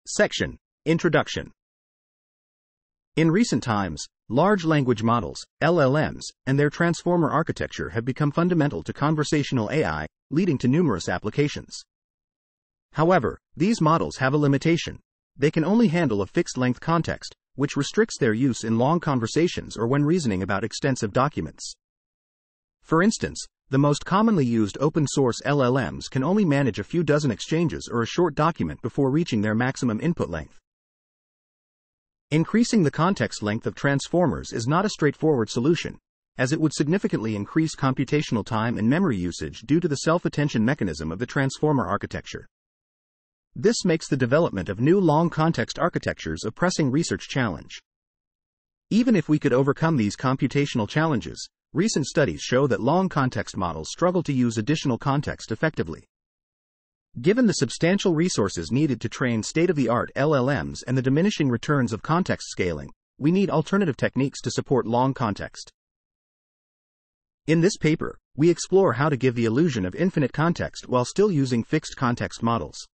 Section: Introduction. In recent times, large language models, LLMs, and their transformer architecture have become fundamental to conversational AI, leading to numerous applications. However, these models have a limitation. They can only handle a fixed-length context, which restricts their use in long conversations or when reasoning about extensive documents. For instance, the most commonly used open-source LLMs can only manage a few dozen exchanges or a short document before reaching their maximum input length. Increasing the context length of transformers is not a straightforward solution, as it would significantly increase computational time and memory usage due to the self-attention mechanism of the transformer architecture. This makes the development of new long-context architectures a pressing research challenge. Even if we could overcome these computational challenges, recent studies show that long-context models struggle to use additional context effectively. Given the substantial resources needed to train state-of-the-art LLMs and the diminishing returns of context scaling, we need alternative techniques to support long context. In this paper, we explore how to give the illusion of infinite context while still using fixed context models.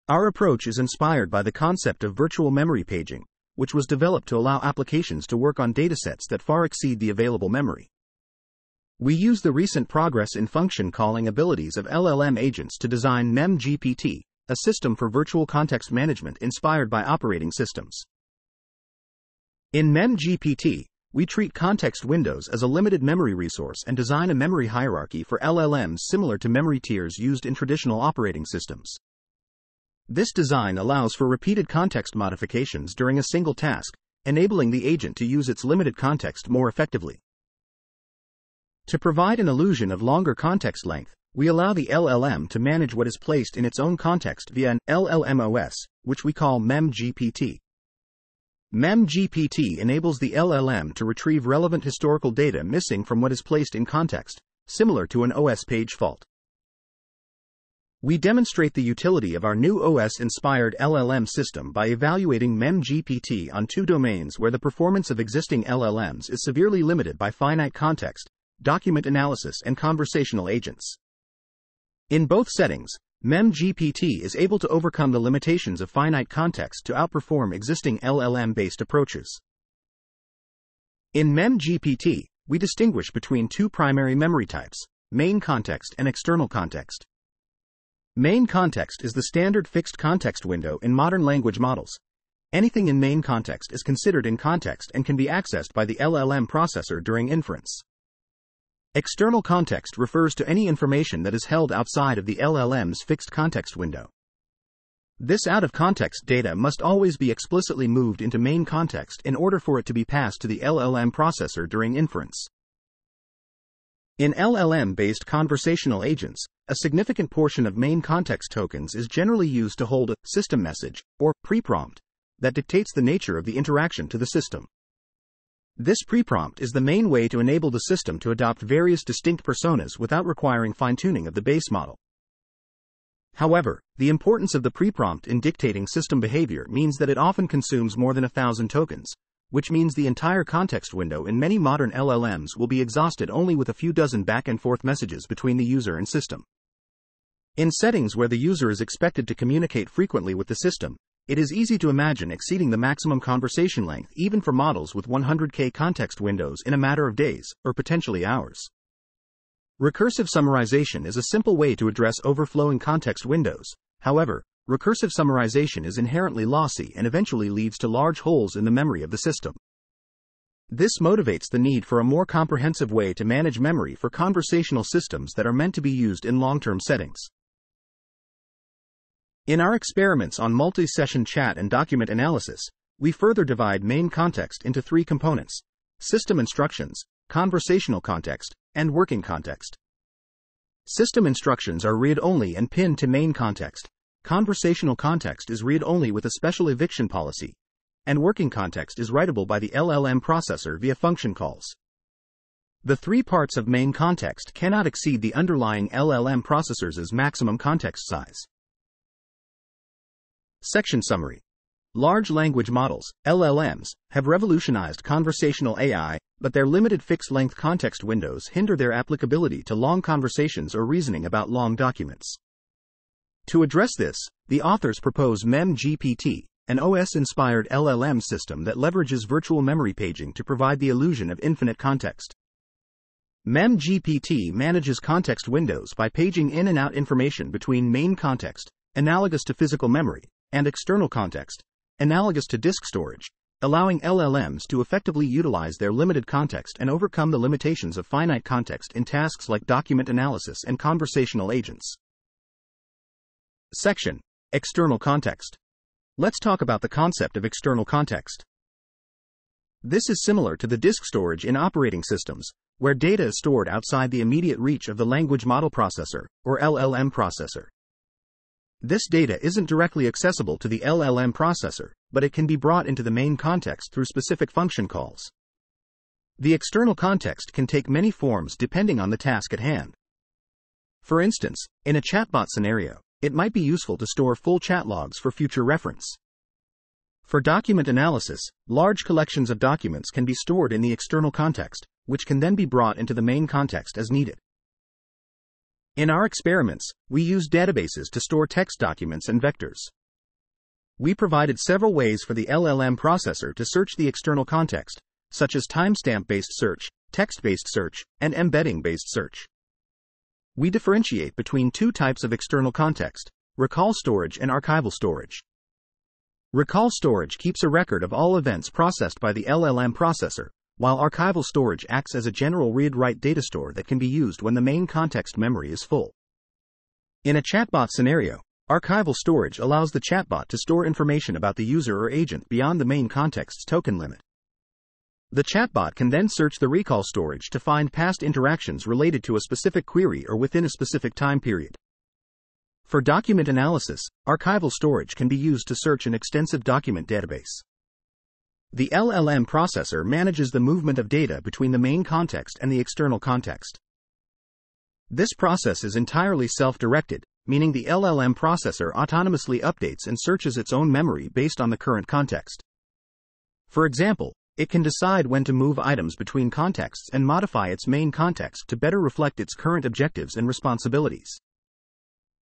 Our approach is inspired by the concept of virtual memory paging, which was developed to allow applications to work on datasets that far exceed the available memory. We use the recent progress in function calling abilities of LLM agents to design MEM-GPT, a system for virtual context management inspired by operating systems. In MEM-GPT, we treat context windows as a limited memory resource and design a memory hierarchy for LLMs similar to memory tiers used in traditional operating systems. This design allows for repeated context modifications during a single task, enabling the agent to use its limited context more effectively. To provide an illusion of longer context length, we allow the LLM to manage what is placed in its own context via an LLMOS, which we call MEM-GPT. MEM-GPT enables the LLM to retrieve relevant historical data missing from what is placed in context, similar to an OS page fault. We demonstrate the utility of our new OS-inspired LLM system by evaluating MEM-GPT on two domains where the performance of existing LLMs is severely limited by finite context, document analysis, and conversational agents. In both settings, MEM-GPT is able to overcome the limitations of finite context to outperform existing LLM-based approaches. In MEM-GPT, we distinguish between two primary memory types, main context and external context. Main context is the standard fixed context window in modern language models. Anything in main context is considered in context and can be accessed by the LLM processor during inference. External context refers to any information that is held outside of the LLM's fixed context window. This out-of-context data must always be explicitly moved into main context in order for it to be passed to the LLM processor during inference. In LLM-based conversational agents, a significant portion of main context tokens is generally used to hold a system message, or pre-prompt, that dictates the nature of the interaction to the system. This pre-prompt is the main way to enable the system to adopt various distinct personas without requiring fine-tuning of the base model. However, the importance of the pre-prompt in dictating system behavior means that it often consumes more than 1,000 tokens, which means the entire context window in many modern LLMs will be exhausted only with a few dozen back-and-forth messages between the user and system. In settings where the user is expected to communicate frequently with the system, it is easy to imagine exceeding the maximum conversation length even for models with 100K context windows in a matter of days, or potentially hours. Recursive summarization is a simple way to address overflowing context windows. However, recursive summarization is inherently lossy and eventually leads to large holes in the memory of the system. This motivates the need for a more comprehensive way to manage memory for conversational systems that are meant to be used in long-term settings. In our experiments on multi-session chat and document analysis, we further divide main context into three components: system instructions, conversational context, and working context. System instructions are read-only and pinned to main context. Conversational context is read-only with a special eviction policy, and working context is writable by the LLM processor via function calls. The three parts of main context cannot exceed the underlying LLM processor's maximum context size. Section summary. Large language models, LLMs, have revolutionized conversational AI, but their limited fixed-length context windows hinder their applicability to long conversations or reasoning about long documents. To address this, the authors propose MEM-GPT, an OS-inspired LLM system that leverages virtual memory paging to provide the illusion of infinite context. MEM-GPT manages context windows by paging in and out information between main context, analogous to physical memory, and external context, analogous to disk storage, allowing LLMs to effectively utilize their limited context and overcome the limitations of finite context in tasks like document analysis and conversational agents. Section: External context. Let's talk about the concept of external context. This is similar to the disk storage in operating systems, where data is stored outside the immediate reach of the language model processor, or LLM processor. This data isn't directly accessible to the LLM processor, but it can be brought into the main context through specific function calls. The external context can take many forms depending on the task at hand. For instance, in a chatbot scenario, it might be useful to store full chat logs for future reference. For document analysis, large collections of documents can be stored in the external context, which can then be brought into the main context as needed. In our experiments, we used databases to store text documents and vectors. We provided several ways for the LLM processor to search the external context, such as timestamp-based search, text-based search, and embedding-based search. We differentiate between two types of external context: recall storage and archival storage. Recall storage keeps a record of all events processed by the LLM processor, while archival storage acts as a general read-write data store that can be used when the main context memory is full. In a chatbot scenario, archival storage allows the chatbot to store information about the user or agent beyond the main context's token limit. The chatbot can then search the recall storage to find past interactions related to a specific query or within a specific time period. For document analysis, archival storage can be used to search an extensive document database. The LLM processor manages the movement of data between the main context and the external context. This process is entirely self-directed, meaning the LLM processor autonomously updates and searches its own memory based on the current context. For example, it can decide when to move items between contexts and modify its main context to better reflect its current objectives and responsibilities.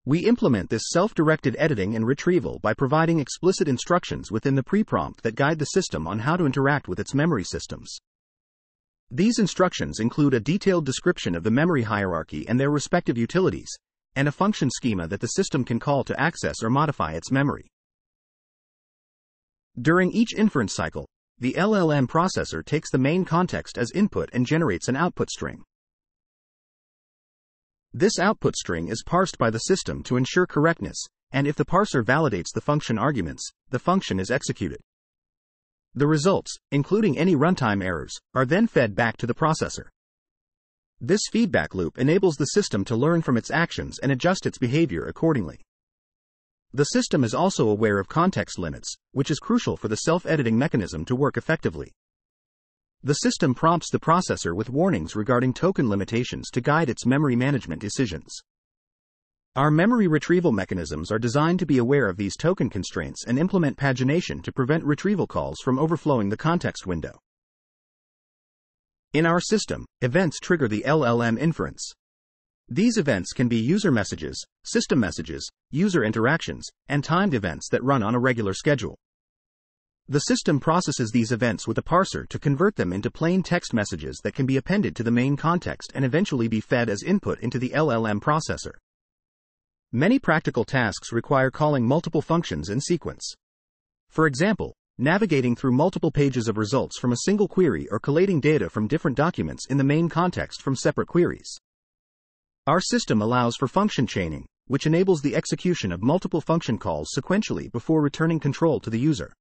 We implement this self-directed editing and retrieval by providing explicit instructions within the pre-prompt that guide the system on how to interact with its memory systems. These instructions include a detailed description of the memory hierarchy and their respective utilities, and a function schema that the system can call to access or modify its memory. During each inference cycle, the LLM processor takes the main context as input and generates an output string. This output string is parsed by the system to ensure correctness, and if the parser validates the function arguments, the function is executed. The results, including any runtime errors, are then fed back to the processor. This feedback loop enables the system to learn from its actions and adjust its behavior accordingly. The system is also aware of context limits, which is crucial for the self-editing mechanism to work effectively. The system prompts the processor with warnings regarding token limitations to guide its memory management decisions. Our memory retrieval mechanisms are designed to be aware of these token constraints and implement pagination to prevent retrieval calls from overflowing the context window. In our system, events trigger the LLM inference. These events can be user messages, system messages, user interactions, and timed events that run on a regular schedule. The system processes these events with a parser to convert them into plain text messages that can be appended to the main context and eventually be fed as input into the LLM processor. Many practical tasks require calling multiple functions in sequence. For example, navigating through multiple pages of results from a single query or collating data from different documents in the main context from separate queries. Our system allows for function chaining, which enables the execution of multiple function calls sequentially before returning control to the user.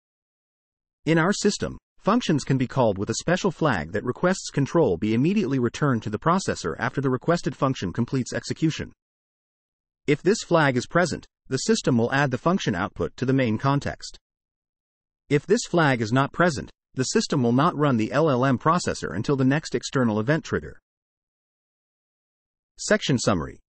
In our system, functions can be called with a special flag that requests control be immediately returned to the processor after the requested function completes execution. If this flag is present, the system will add the function output to the main context. If this flag is not present, the system will not run the LLM processor until the next external event trigger. Section summary.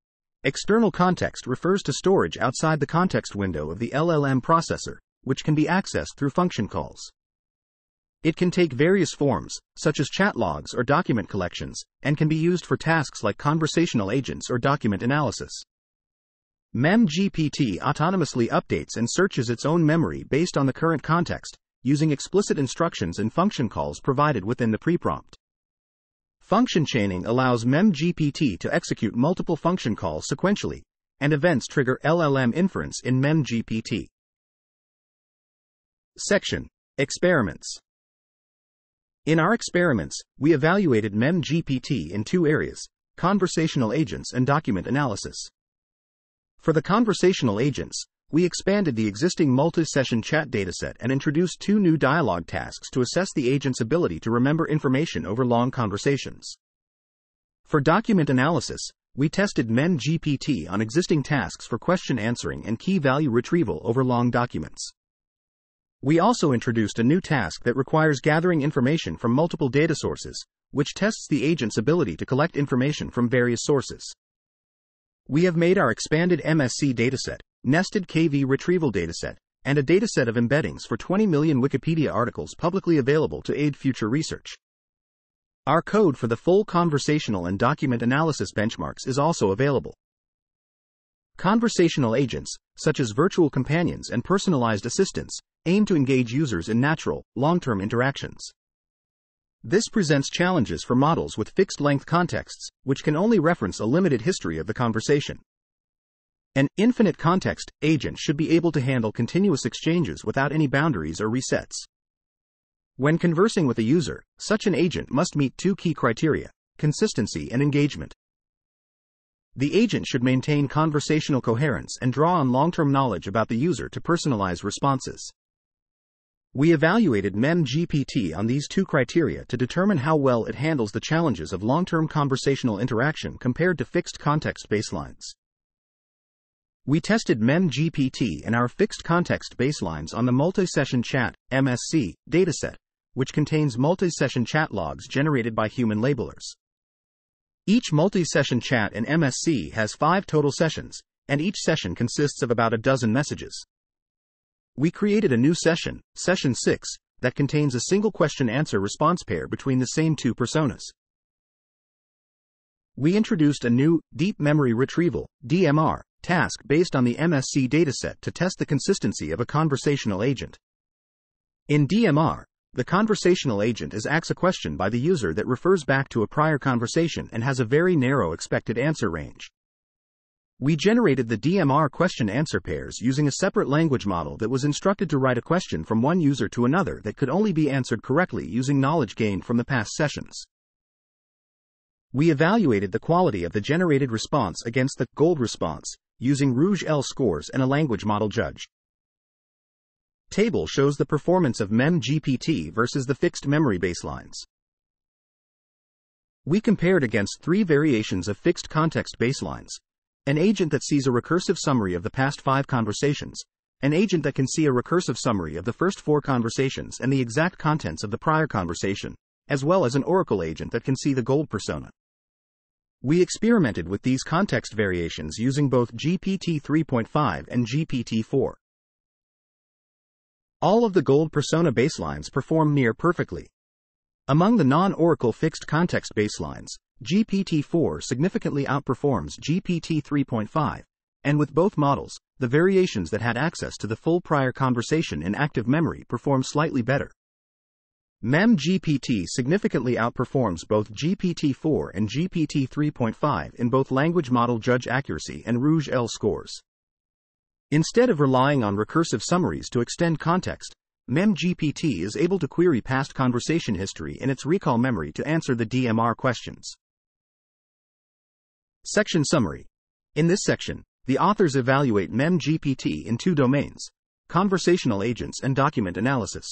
External context refers to storage outside the context window of the LLM processor, which can be accessed through function calls. It can take various forms, such as chat logs or document collections, and can be used for tasks like conversational agents or document analysis. MEM-GPT autonomously updates and searches its own memory based on the current context, using explicit instructions and function calls provided within the pre-prompt. Function chaining allows MEM-GPT to execute multiple function calls sequentially, and events trigger LLM inference in MEM-GPT. Section: Experiments. In our experiments, we evaluated MEM-GPT in two areas: conversational agents and document analysis. For the conversational agents, we expanded the existing multi-session chat dataset and introduced two new dialogue tasks to assess the agent's ability to remember information over long conversations. For document analysis, we tested MEM-GPT on existing tasks for question answering and key value retrieval over long documents. We also introduced a new task that requires gathering information from multiple data sources, which tests the agent's ability to collect information from various sources. We have made our expanded MSC dataset, nested KV retrieval dataset, and a dataset of embeddings for 20 million Wikipedia articles publicly available to aid future research. Our code for the full conversational and document analysis benchmarks is also available. Conversational agents, such as virtual companions and personalized assistants, aim to engage users in natural, long-term interactions. This presents challenges for models with fixed-length contexts, which can only reference a limited history of the conversation. An infinite context agent should be able to handle continuous exchanges without any boundaries or resets. When conversing with a user, such an agent must meet two key criteria: consistency and engagement. The agent should maintain conversational coherence and draw on long-term knowledge about the user to personalize responses. We evaluated MEM-GPT on these two criteria to determine how well it handles the challenges of long-term conversational interaction compared to fixed context baselines. We tested MEM-GPT and our fixed context baselines on the multi-session chat (MSC) dataset, which contains multi-session chat logs generated by human labelers. Each multi-session chat in MSC has 5 total sessions, and each session consists of about a dozen messages. We created a new session, Session 6, that contains a single question-answer response pair between the same two personas. We introduced a new Deep Memory Retrieval (DMR) task based on the MSC dataset to test the consistency of a conversational agent. In DMR, the conversational agent asks a question by the user that refers back to a prior conversation and has a very narrow expected answer range. We generated the DMR question-answer pairs using a separate language model that was instructed to write a question from one user to another that could only be answered correctly using knowledge gained from the past sessions. We evaluated the quality of the generated response against the gold response using Rouge-L scores and a language model judge. Table shows the performance of MEM-GPT versus the fixed memory baselines. We compared against 3 variations of fixed context baselines: an agent that sees a recursive summary of the past 5 conversations, an agent that can see a recursive summary of the first 4 conversations and the exact contents of the prior conversation, as well as an oracle agent that can see the gold persona. We experimented with these context variations using both GPT 3.5 and GPT-4. All of the gold persona baselines perform near perfectly. Among the non-oracle fixed context baselines, GPT-4 significantly outperforms GPT 3.5, and with both models, the variations that had access to the full prior conversation in active memory perform slightly better. MEM-GPT significantly outperforms both GPT-4 and GPT 3.5 in both language model judge accuracy and Rouge-L scores. Instead of relying on recursive summaries to extend context, MEM-GPT is able to query past conversation history in its recall memory to answer the DMR questions. Section Summary. In this section, the authors evaluate MEM-GPT in 2 domains: conversational agents and document analysis.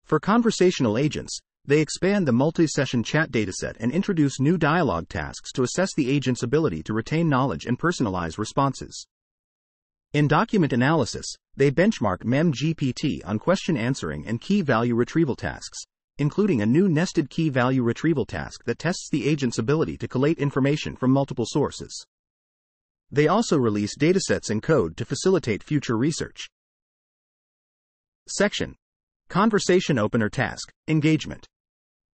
For conversational agents, they expand the multi-session chat dataset and introduce new dialogue tasks to assess the agent's ability to retain knowledge and personalize responses. In document analysis, they benchmark MEM-GPT on question answering and key value retrieval tasks, including a new nested key value retrieval task that tests the agent's ability to collate information from multiple sources. They also release datasets and code to facilitate future research. Section: Conversation Opener Task, Engagement.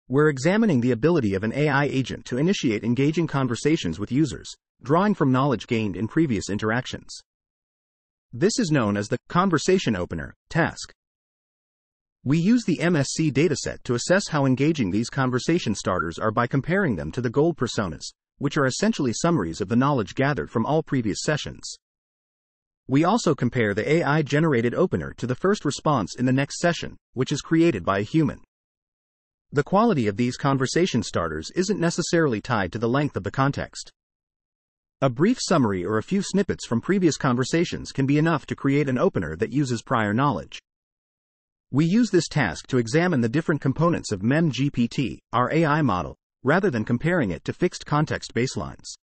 We're examining the ability of an AI agent to initiate engaging conversations with users, drawing from knowledge gained in previous interactions. This is known as the conversation opener task. We use the MSC dataset to assess how engaging these conversation starters are by comparing them to the gold personas, which are essentially summaries of the knowledge gathered from all previous sessions. We also compare the AI-generated opener to the first response in the next session, which is created by a human. The quality of these conversation starters isn't necessarily tied to the length of the context. A brief summary or a few snippets from previous conversations can be enough to create an opener that uses prior knowledge. We use this task to examine the different components of MEM-GPT, our AI model, rather than comparing it to fixed context baselines.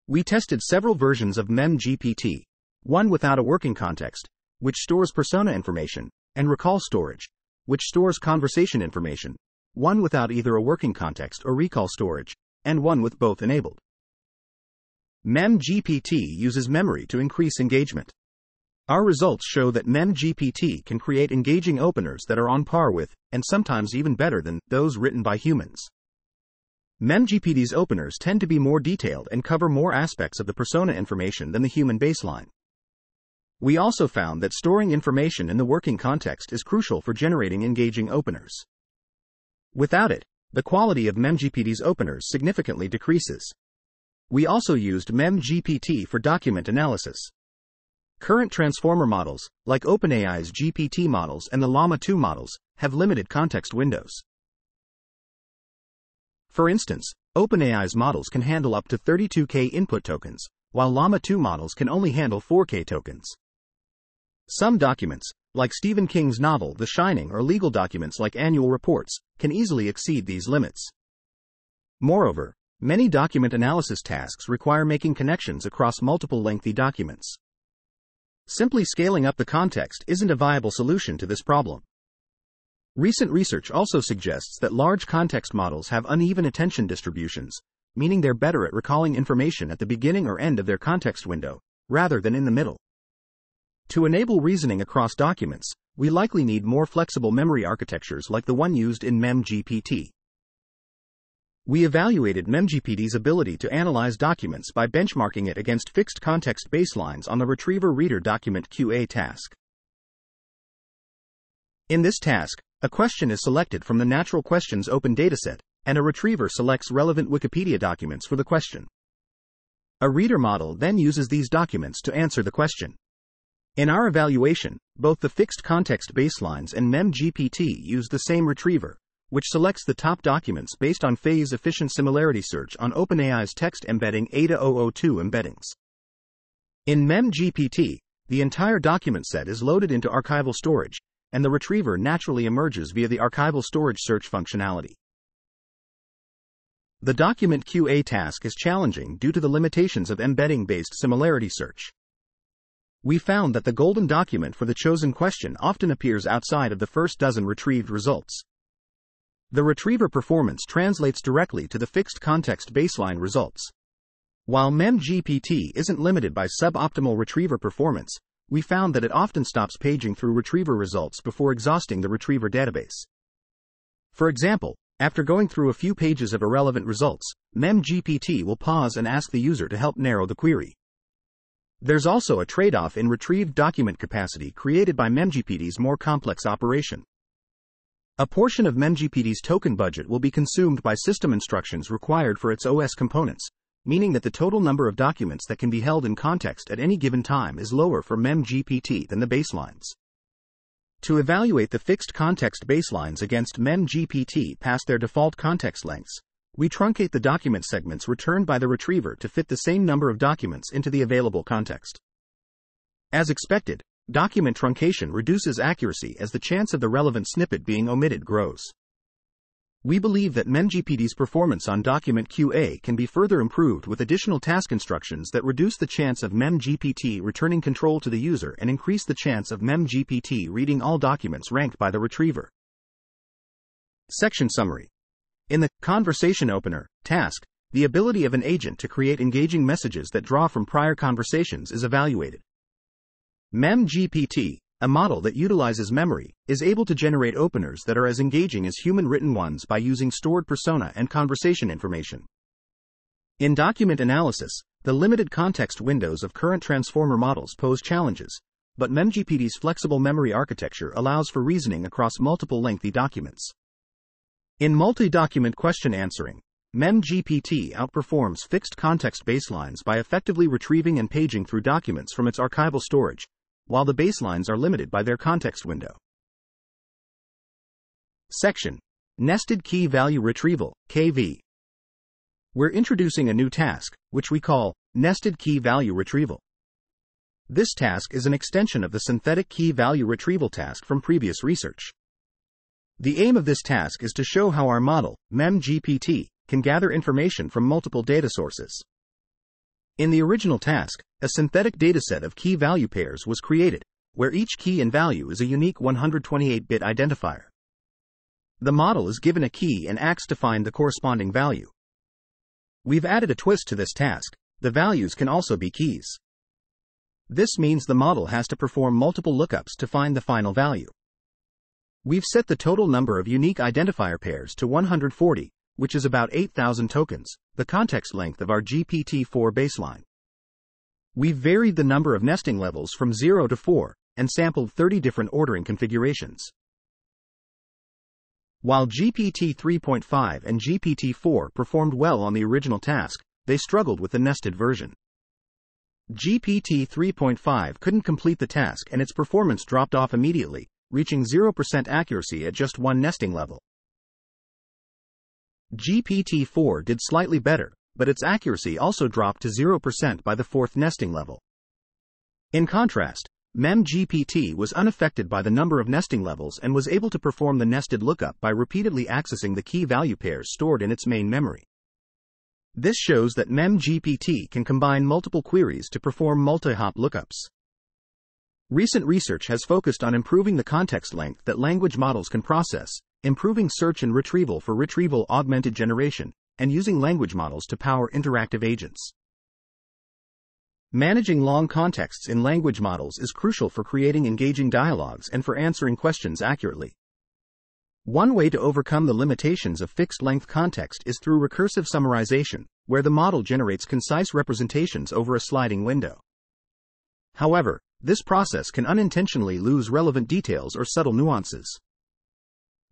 We tested several versions of MEM-GPT, one without a working context, which stores persona information, and recall storage, which stores conversation information, one without either a working context or recall storage, and one with both enabled. MEM-GPT uses memory to increase engagement. Our results show that MEM-GPT can create engaging openers that are on par with, and sometimes even better than, those written by humans. MEM-GPT's openers tend to be more detailed and cover more aspects of the persona information than the human baseline. We also found that storing information in the working context is crucial for generating engaging openers. Without it, the quality of MEM-GPT's openers significantly decreases. We also used MEM-GPT for document analysis. Current transformer models, like OpenAI's GPT models and the Llama 2 models, have limited context windows. For instance, OpenAI's models can handle up to 32K input tokens, while Llama 2 models can only handle 4K tokens. Some documents, like Stephen King's novel The Shining, or legal documents like annual reports, can easily exceed these limits. Moreover, many document analysis tasks require making connections across multiple lengthy documents. Simply scaling up the context isn't a viable solution to this problem. Recent research also suggests that large context models have uneven attention distributions, meaning they're better at recalling information at the beginning or end of their context window, rather than in the middle. To enable reasoning across documents, we likely need more flexible memory architectures like the one used in MEM-GPT. We evaluated MEM-GPT's ability to analyze documents by benchmarking it against fixed context baselines on the Retriever-Reader Document QA task. In this task, a question is selected from the Natural Questions Open dataset, and a retriever selects relevant Wikipedia documents for the question. A reader model then uses these documents to answer the question. In our evaluation, both the fixed context baselines and MEM-GPT use the same retriever, which selects the top documents based on phase-efficient similarity search on OpenAI's text embedding ADA002 embeddings. In MEM-GPT, the entire document set is loaded into archival storage, and the retriever naturally emerges via the archival storage search functionality. The document QA task is challenging due to the limitations of embedding-based similarity search. We found that the golden document for the chosen question often appears outside of the first dozen retrieved results. The retriever performance translates directly to the fixed context baseline results. While MEM-GPT isn't limited by suboptimal retriever performance, we found that it often stops paging through retriever results before exhausting the retriever database. For example, after going through a few pages of irrelevant results, MEM-GPT will pause and ask the user to help narrow the query. There's also a trade-off in retrieved document capacity created by MEM-GPT's more complex operation. A portion of MEM-GPT's token budget will be consumed by system instructions required for its OS components, meaning that the total number of documents that can be held in context at any given time is lower for MEM-GPT than the baselines. To evaluate the fixed context baselines against MEM-GPT past their default context lengths, we truncate the document segments returned by the retriever to fit the same number of documents into the available context. As expected, document truncation reduces accuracy as the chance of the relevant snippet being omitted grows. We believe that MEM-GPT's performance on document QA can be further improved with additional task instructions that reduce the chance of MEM-GPT returning control to the user and increase the chance of MEM-GPT reading all documents ranked by the retriever. Section Summary. In the Conversation Opener task, the ability of an agent to create engaging messages that draw from prior conversations is evaluated. MEM-GPT, a model that utilizes memory, is able to generate openers that are as engaging as human-written ones by using stored persona and conversation information. In document analysis, the limited context windows of current transformer models pose challenges, but MEMGPT's flexible memory architecture allows for reasoning across multiple lengthy documents. In multi-document question answering, MEMGPT outperforms fixed context baselines by effectively retrieving and paging through documents from its archival storage, while the baselines are limited by their context window. Section: Nested Key Value Retrieval, KV. We're introducing a new task, which we call Nested Key Value Retrieval. This task is an extension of the synthetic key value retrieval task from previous research. The aim of this task is to show how our model, MEMGPT, can gather information from multiple data sources. In the original task, a synthetic dataset of key value pairs was created, where each key and value is a unique 128-bit identifier. The model is given a key and acts to find the corresponding value. We've added a twist to this task: the values can also be keys. This means the model has to perform multiple lookups to find the final value. We've set the total number of unique identifier pairs to 140, which is about 8,000 tokens, the context length of our GPT-4 baseline. We've varied the number of nesting levels from 0 to 4, and sampled 30 different ordering configurations. While GPT 3.5 and GPT-4 performed well on the original task, they struggled with the nested version. GPT 3.5 couldn't complete the task and its performance dropped off immediately, reaching 0% accuracy at just one nesting level. GPT-4 did slightly better, but its accuracy also dropped to 0% by the fourth nesting level. In contrast, MEMGPT was unaffected by the number of nesting levels and was able to perform the nested lookup by repeatedly accessing the key value pairs stored in its main memory. This shows that MEMGPT can combine multiple queries to perform multi-hop lookups. Recent research has focused on improving the context length that language models can process, improving search and retrieval for retrieval augmented generation, and using language models to power interactive agents. Managing long contexts in language models is crucial for creating engaging dialogues and for answering questions accurately. One way to overcome the limitations of fixed-length context is through recursive summarization, where the model generates concise representations over a sliding window. However, this process can unintentionally lose relevant details or subtle nuances.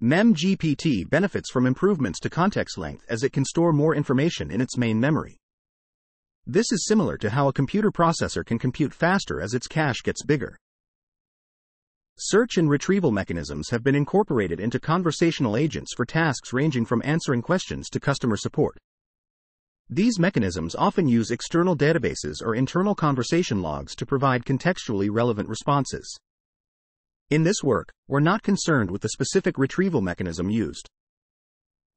MEMGPT benefits from improvements to context length as it can store more information in its main memory. This is similar to how a computer processor can compute faster as its cache gets bigger. Search and retrieval mechanisms have been incorporated into conversational agents for tasks ranging from answering questions to customer support. These mechanisms often use external databases or internal conversation logs to provide contextually relevant responses. In this work, we're not concerned with the specific retrieval mechanism used.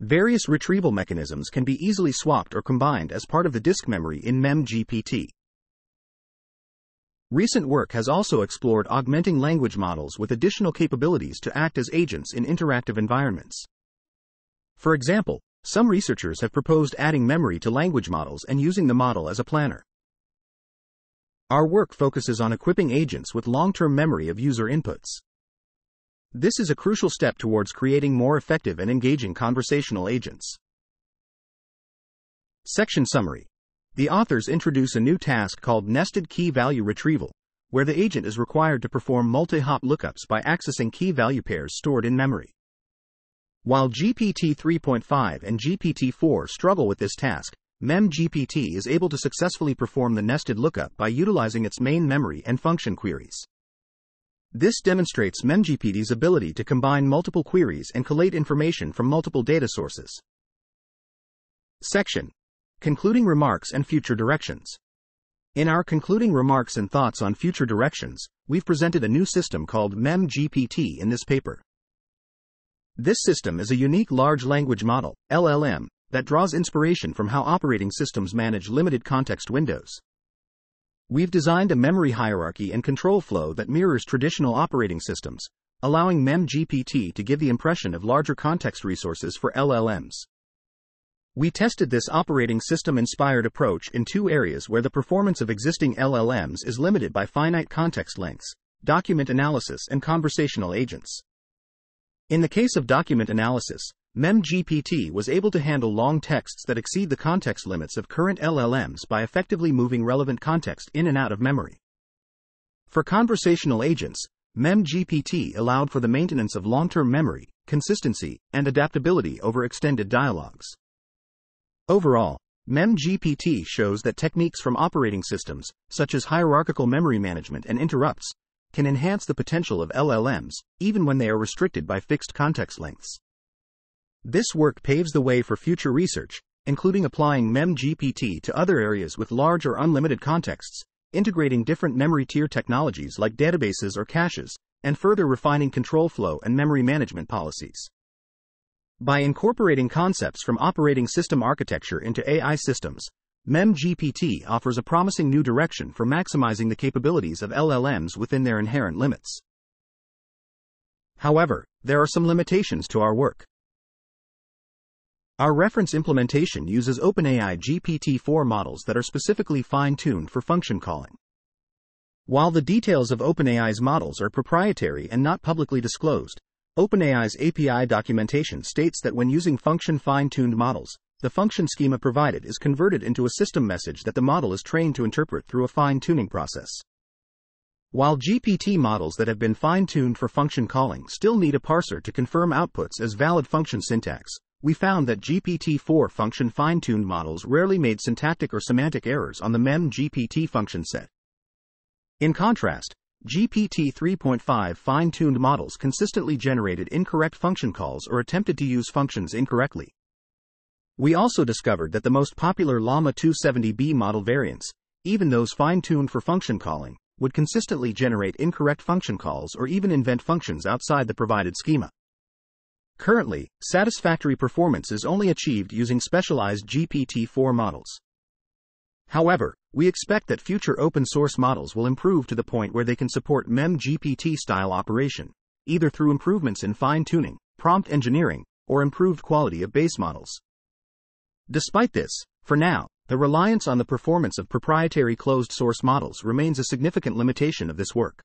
Various retrieval mechanisms can be easily swapped or combined as part of the disk memory in MEMGPT. Recent work has also explored augmenting language models with additional capabilities to act as agents in interactive environments. For example, some researchers have proposed adding memory to language models and using the model as a planner. Our work focuses on equipping agents with long-term memory of user inputs. This is a crucial step towards creating more effective and engaging conversational agents. Section Summary. The authors introduce a new task called Nested Key Value Retrieval, where the agent is required to perform multi-hop lookups by accessing key value pairs stored in memory. While GPT 3.5 and GPT-4 struggle with this task, MEMGPT is able to successfully perform the nested lookup by utilizing its main memory and function queries. This demonstrates MEMGPT's ability to combine multiple queries and collate information from multiple data sources. Section: Concluding Remarks and Future Directions. In our concluding remarks and thoughts on future directions, we've presented a new system called MEMGPT in this paper. This system is a unique large language model, LLM, that draws inspiration from how operating systems manage limited context windows. We've designed a memory hierarchy and control flow that mirrors traditional operating systems, allowing MEMGPT to give the impression of larger context resources for LLMs. We tested this operating system-inspired approach in two areas where the performance of existing LLMs is limited by finite context lengths: document analysis and conversational agents. In the case of document analysis, MemGPT was able to handle long texts that exceed the context limits of current LLMs by effectively moving relevant context in and out of memory. For conversational agents, MemGPT allowed for the maintenance of long-term memory, consistency, and adaptability over extended dialogues. Overall, MemGPT shows that techniques from operating systems, such as hierarchical memory management and interrupts, can enhance the potential of LLMs, even when they are restricted by fixed context lengths. This work paves the way for future research, including applying MemGPT to other areas with large or unlimited contexts, integrating different memory tier technologies like databases or caches, and further refining control flow and memory management policies. By incorporating concepts from operating system architecture into AI systems, MemGPT offers a promising new direction for maximizing the capabilities of LLMs within their inherent limits. However, there are some limitations to our work. Our reference implementation uses OpenAI GPT-4 models that are specifically fine-tuned for function calling. While the details of OpenAI's models are proprietary and not publicly disclosed, OpenAI's API documentation states that when using function fine-tuned models, the function schema provided is converted into a system message that the model is trained to interpret through a fine-tuning process. While GPT models that have been fine-tuned for function calling still need a parser to confirm outputs as valid function syntax, we found that GPT-4 function fine-tuned models rarely made syntactic or semantic errors on the MemGPT function set. In contrast, GPT 3.5 fine-tuned models consistently generated incorrect function calls or attempted to use functions incorrectly. We also discovered that the most popular Llama 270B model variants, even those fine-tuned for function calling, would consistently generate incorrect function calls or even invent functions outside the provided schema. Currently, satisfactory performance is only achieved using specialized GPT-4 models. However, we expect that future open-source models will improve to the point where they can support MemGPT-style operation, either through improvements in fine-tuning, prompt engineering, or improved quality of base models. Despite this, for now, the reliance on the performance of proprietary closed-source models remains a significant limitation of this work.